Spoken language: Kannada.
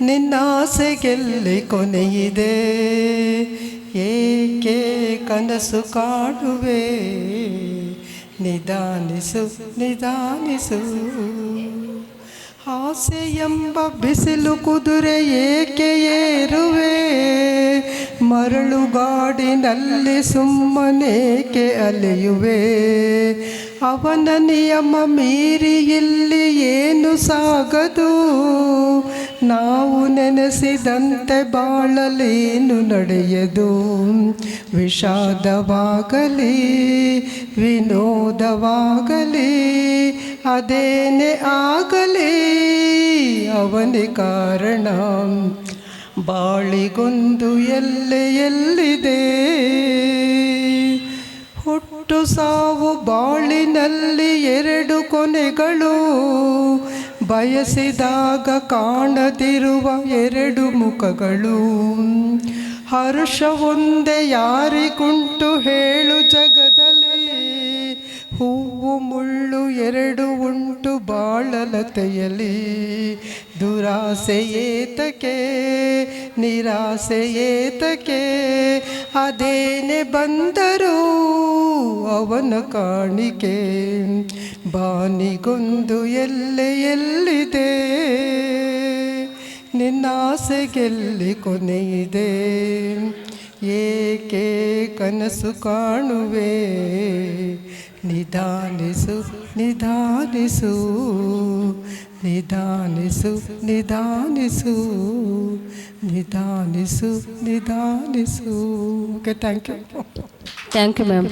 ನಿನ್ನಾಸೆಗೆಲ್ಲಿ ಕೊನೆಯಿದೆ, ಏಕೆ ಕನಸು ಕಾಡುವೆ, ನಿಧಾನಿಸು ನಿಧಾನಿಸು. ಆಸೆ ಎಂಬ ಬಿಸಿಲು ಕುದುರೆ ಏಕೆ ಏರುವೆ, ಮರಳುಗಾಡಿನಲ್ಲಿ ಸುಮ್ಮನೇಕೆ ಅಲೆಯುವೆ. ಅವನ ನಿಯಮ ಮೀರಿ ಇಲ್ಲಿ ಏನು ಸಾಗದು, ನಾವು ನೆನೆಸಿದಂತೆ ಬಾಳಲೇನು ನಡೆಯದು. ವಿಷಾದವಾಗಲಿ ವಿನೋದವಾಗಲಿ ಅದೇನೇ ಆಗಲಿ ಅವನೇ ಕಾರಣ. ಬಾಳಿಗೊಂದು ಎಲ್ಲಿದೆ, ಹುಟ್ಟು ಸಾವು ಬಾಳಿನಲ್ಲಿ ಎರಡು ಕೊನೆಗಳು, ಬಯಸಿದಾಗ ಕಾಣದಿರುವ ಎರಡು ಮುಖಗಳು. ಹರ್ಷ ಒಂದೇ ಯಾರಿಗುಂಟು ಹೇಳು ಜಗದಲ್ಲಿ, ಹೂವು ಮುಳ್ಳು ಎರಡು ಉಂಟು ಬಾಳಲತೆಯಲಿ. ದುರಾಸೆ ಏತಕ್ಕೆ ನಿರಾಸೆ ಏತಕ್ಕೆ, ಅದೇನೆ ಬಂದರೂ ಅವನ ಕಾಣಿಕೆ. ಬಾನಿಗೊಂದು ಎಲ್ಲಿದೆ, ನಿನ್ನಾಸೆಗೆಲ್ಲಿ ಕೊನೆಯಿದೆ, ಏಕೆ ಕನಸು ಕಾಣುವೆ. ನಿಧಾನಿಸು ನಿಧಾನಿಸು ನಿಧಾನಿಸು ನಿಧಾನಿಸು ನಿಧಾನಿಸು ನಿಧಾನಿಸು. Okay, thank you. Thank you ma'am.